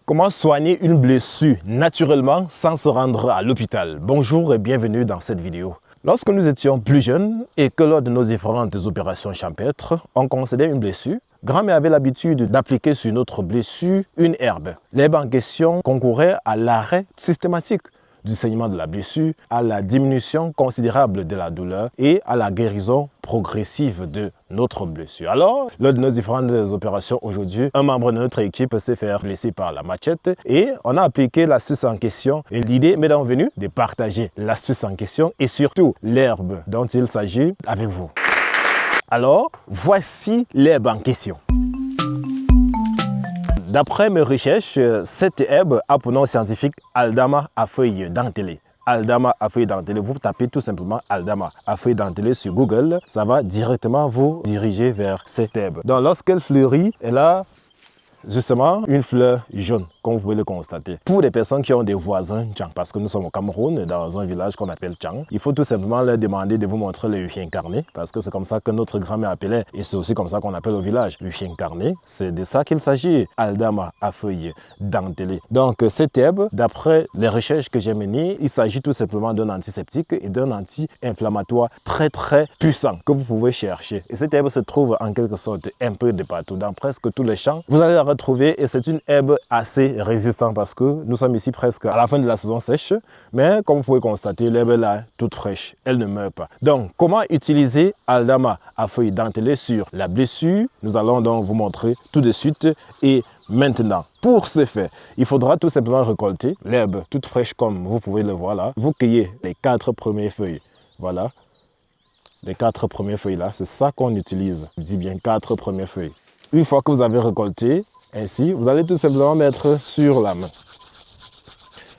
Comment soigner une blessure naturellement sans se rendre à l'hôpital? Bonjour et bienvenue dans cette vidéo. Lorsque nous étions plus jeunes et que lors de nos différentes opérations champêtres, on concédait une blessure, grand-mère avait l'habitude d'appliquer sur notre blessure une herbe. L'herbe en question concourait à l'arrêt systématique du saignement de la blessure, à la diminution considérable de la douleur et à la guérison progressive de notre blessure. Alors, lors de nos différentes opérations aujourd'hui, un membre de notre équipe s'est fait blesser par la machette et on a appliqué l'astuce en question. Et l'idée m'est donc venue de partager l'astuce en question et surtout l'herbe dont il s'agit avec vous. Alors, voici l'herbe en question. D'après mes recherches, cette herbe a pour nom scientifique Aldama à feuilles dentelées. Aldama à feuilles dentelées, vous tapez tout simplement Aldama à feuilles dentelées sur Google, ça va directement vous diriger vers cette herbe. Donc lorsqu'elle fleurit, elle a justement une fleur jaune, comme vous pouvez le constater. Pour les personnes qui ont des voisins Tchang, parce que nous sommes au Cameroun, dans un village qu'on appelle Tchang, il faut tout simplement leur demander de vous montrer le chien carné, parce que c'est comme ça que notre grand-mère appelait, et c'est aussi comme ça qu'on appelle au village le chien carné. C'est de ça qu'il s'agit, Aldama à feuilles dentelées. Donc cette herbe, d'après les recherches que j'ai menées, il s'agit tout simplement d'un antiseptique et d'un anti-inflammatoire très puissant que vous pouvez chercher. Et cette herbe se trouve en quelque sorte un peu de partout, dans presque tous les champs. Vous allez la retrouver et c'est une herbe assez résistante parce que nous sommes ici presque à la fin de la saison sèche, mais comme vous pouvez constater, l'herbe est là toute fraîche, elle ne meurt pas. Donc comment utiliser Aldama à feuilles dentelées sur la blessure? Nous allons donc vous montrer tout de suite et maintenant. Pour ce faire, il faudra tout simplement récolter l'herbe toute fraîche comme vous pouvez le voir là. Vous cueillez les 4 premières feuilles, voilà, les 4 premières feuilles là, c'est ça qu'on utilise, je dis bien 4 premières feuilles. Une fois que vous avez récolté, ainsi, vous allez tout simplement mettre sur la main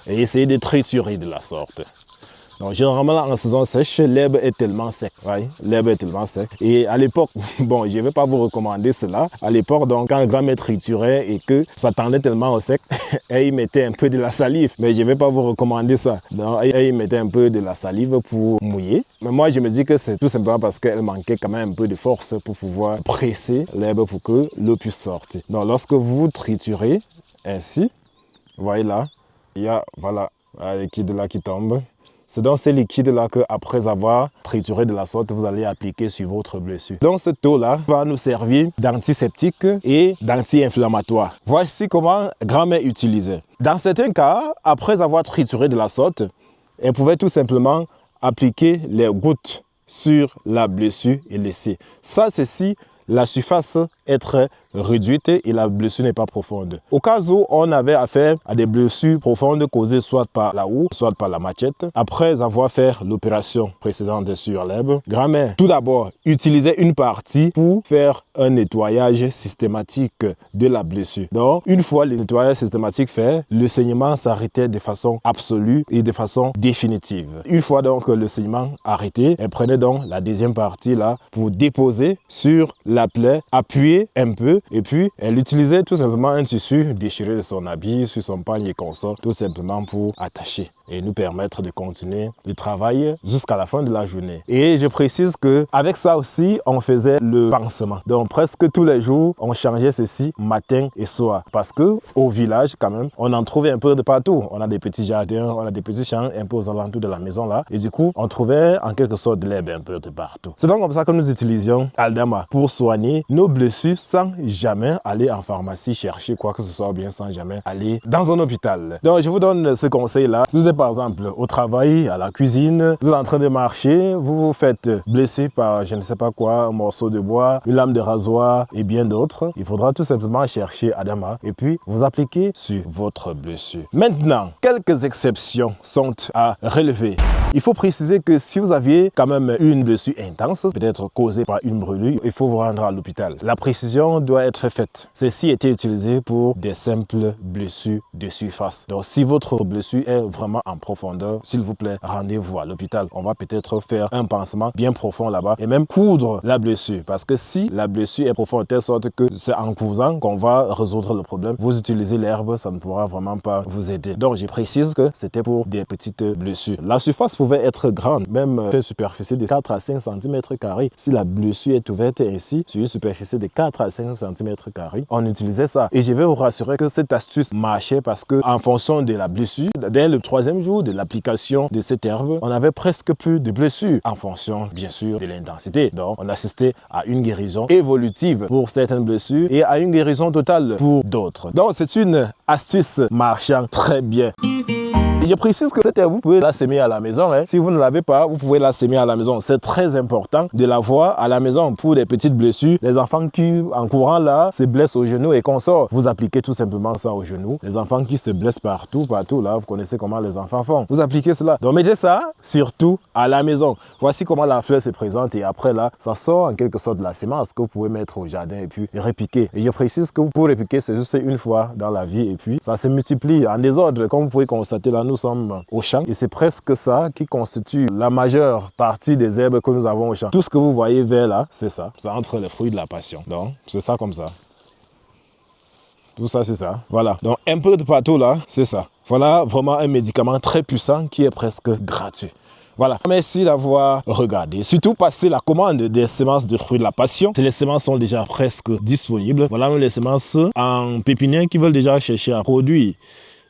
et essayer de triturer de la sorte. Donc, généralement, en saison sèche, l'herbe est tellement sec. Ouais, l'herbe est tellement sec. Et à l'époque, bon, je ne vais pas vous recommander cela. À l'époque, donc, quand grand-mère triturait et que ça tendait tellement au sec, elle y mettait un peu de la salive. Mais je ne vais pas vous recommander ça. Donc, elle y mettait un peu de la salive pour mouiller. Mais moi, je me dis que c'est tout simplement parce qu'elle manquait quand même un peu de force pour pouvoir presser l'herbe pour que l'eau puisse sortir. Donc, lorsque vous triturez ainsi, vous voyez là, il y a, voilà, un liquide là qui tombe. C'est dans ces liquides-là qu'après avoir trituré de la sorte, vous allez appliquer sur votre blessure. Donc cette eau-là va nous servir d'antiseptique et d'anti-inflammatoire. Voici comment grand-mère utilisait. Dans certains cas, après avoir trituré de la sorte, elle pouvait tout simplement appliquer les gouttes sur la blessure et laisser. Ça, c'est si la surface est très réduite et la blessure n'est pas profonde. Au cas où on avait affaire à des blessures profondes causées soit par la houe, soit par la machette, après avoir fait l'opération précédente sur l'herbe, grand-mère tout d'abord utilisait une partie pour faire un nettoyage systématique de la blessure. Donc, une fois le nettoyage systématique fait, le saignement s'arrêtait de façon absolue et de façon définitive. Une fois donc le saignement arrêté, elle prenait donc la deuxième partie là pour déposer sur la plaie, appuyer un peu et puis elle utilisait tout simplement un tissu déchiré de son habit, sur son pagne et consort, tout simplement pour attacher et nous permettre de continuer le travail jusqu'à la fin de la journée. Et je précise que avec ça aussi, on faisait le pansement. Donc presque tous les jours, on changeait ceci matin et soir. Parce que au village, quand même, on en trouvait un peu de partout. On a des petits jardins, on a des petits champs un peu aux alentours de la maison là. Et du coup, on trouvait en quelque sorte de l'herbe un peu de partout. C'est donc comme ça que nous utilisions Aldama pour soigner nos blessures sans jamais aller en pharmacie chercher quoi que ce soit, ou bien sans jamais aller dans un hôpital. Donc je vous donne ce conseil là. Si vous êtes par exemple au travail, à la cuisine, vous êtes en train de marcher, vous vous faites blesser par je ne sais pas quoi, un morceau de bois, une lame de rasoir et bien d'autres, il faudra tout simplement chercher Aldama et puis vous appliquer sur votre blessure. Maintenant, quelques exceptions sont à relever. Il faut préciser que si vous aviez quand même une blessure intense, peut-être causée par une brûlure, il faut vous rendre à l'hôpital. La précision doit être faite. Ceci était utilisé pour des simples blessures de surface. Donc si votre blessure est vraiment en profondeur, s'il vous plaît, rendez-vous à l'hôpital. On va peut-être faire un pansement bien profond là-bas et même coudre la blessure. Parce que si la blessure est profonde de telle sorte que c'est en cousant qu'on va résoudre le problème, vous utilisez l'herbe, ça ne pourra vraiment pas vous aider. Donc je précise que c'était pour des petites blessures. La surface pour pouvait être grande, même une superficie de 4 à 5 cm². Si la blessure est ouverte ainsi, sur une superficie de 4 à 5 cm², on utilisait ça. Et je vais vous rassurer que cette astuce marchait parce que en fonction de la blessure, dès le 3e jour de l'application de cette herbe, on avait presque plus de blessures en fonction, bien sûr, de l'intensité. Donc, on assistait à une guérison évolutive pour certaines blessures et à une guérison totale pour d'autres. Donc, c'est une astuce marchant très bien. Je précise que cette herbe, vous pouvez la semer à la maison. Si vous ne l'avez pas, vous pouvez la semer à la maison. C'est très important de l'avoir à la maison pour des petites blessures. Les enfants qui, en courant là, se blessent au genou et qu'on sort, vous appliquez tout simplement ça au genou. Les enfants qui se blessent partout là, vous connaissez comment les enfants font. Vous appliquez cela. Donc mettez ça surtout à la maison. Voici comment la fleur se présente et après là, ça sort en quelque sorte de la semence que vous pouvez mettre au jardin et puis répiquer. Et je précise que pour répiquer, c'est juste une fois dans la vie et puis ça se multiplie en désordre. Comme vous pouvez constater là, nous sommes au champ et c'est presque ça qui constitue la majeure partie des herbes que nous avons au champ. Tout ce que vous voyez vert là, c'est ça. C'est entre les fruits de la passion. Donc, c'est ça comme ça. Tout ça, c'est ça. Voilà. Donc, un peu de partout là, c'est ça. Voilà vraiment un médicament très puissant qui est presque gratuit. Voilà, merci d'avoir regardé. Surtout, passez la commande des semences de fruits de la passion. Les semences sont déjà presque disponibles. Voilà les semences en pépinière qui veulent déjà chercher à produire.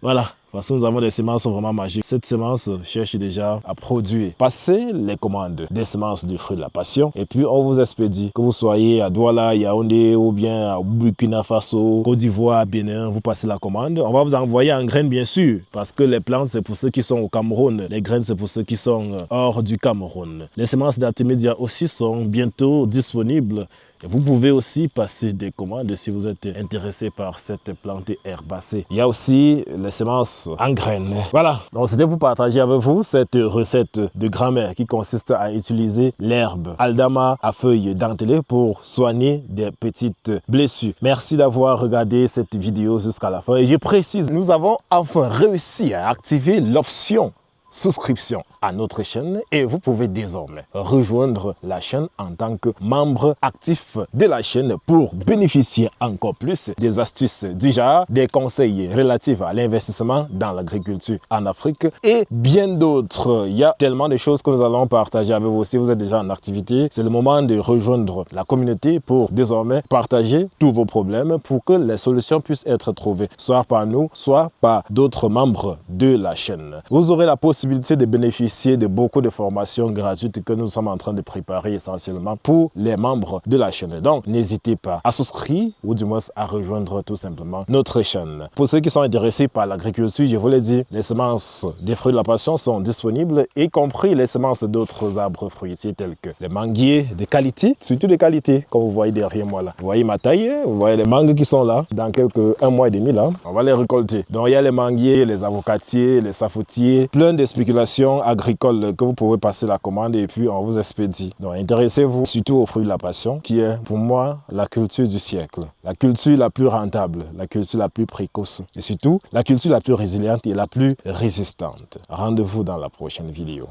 Voilà. Parce que nous avons des semences vraiment magiques. Cette semence cherche déjà à produire. Passez les commandes des semences du fruit de la passion et puis on vous expédie. Que vous soyez à Douala, Yaoundé ou bien à Burkina Faso, Côte d'Ivoire, Bénin, vous passez la commande. On va vous envoyer en graines bien sûr parce que les plantes c'est pour ceux qui sont au Cameroun. Les graines c'est pour ceux qui sont hors du Cameroun. Les semences d'Artémédia aussi sont bientôt disponibles. Et vous pouvez aussi passer des commandes si vous êtes intéressé par cette plante herbacée. Il y a aussi les semences en graines. Voilà, donc c'était pour partager avec vous cette recette de grand-mère qui consiste à utiliser l'herbe Aldama à feuilles dentelées pour soigner des petites blessures. Merci d'avoir regardé cette vidéo jusqu'à la fin. Et je précise, nous avons enfin réussi à activer l'option souscription à notre chaîne et vous pouvez désormais rejoindre la chaîne en tant que membre actif de la chaîne pour bénéficier encore plus des astuces du genre, des conseils relatifs à l'investissement dans l'agriculture en Afrique et bien d'autres. Il y a tellement de choses que nous allons partager avec vous. Si vous êtes déjà en activité, c'est le moment de rejoindre la communauté pour désormais partager tous vos problèmes pour que les solutions puissent être trouvées, soit par nous, soit par d'autres membres de la chaîne. Vous aurez la possibilité de bénéficier de beaucoup de formations gratuites que nous sommes en train de préparer essentiellement pour les membres de la chaîne. Donc, n'hésitez pas à souscrire ou du moins à rejoindre tout simplement notre chaîne. Pour ceux qui sont intéressés par l'agriculture, je vous l'ai dit, les semences des fruits de la passion sont disponibles, y compris les semences d'autres arbres fruitiers tels que les manguiers de qualité, surtout de qualité, comme vous voyez derrière moi là. Vous voyez ma taille, vous voyez les mangues qui sont là, dans un mois et demi là, on va les récolter. Donc, il y a les manguiers, les avocatiers, les safoutiers, plein de spéculations agricoles que vous pouvez passer la commande et puis on vous expédie. Donc intéressez-vous surtout aux fruits de la passion qui est pour moi la culture du siècle. La culture la plus rentable, la culture la plus précoce et surtout la culture la plus résiliente et la plus résistante. Rendez-vous dans la prochaine vidéo.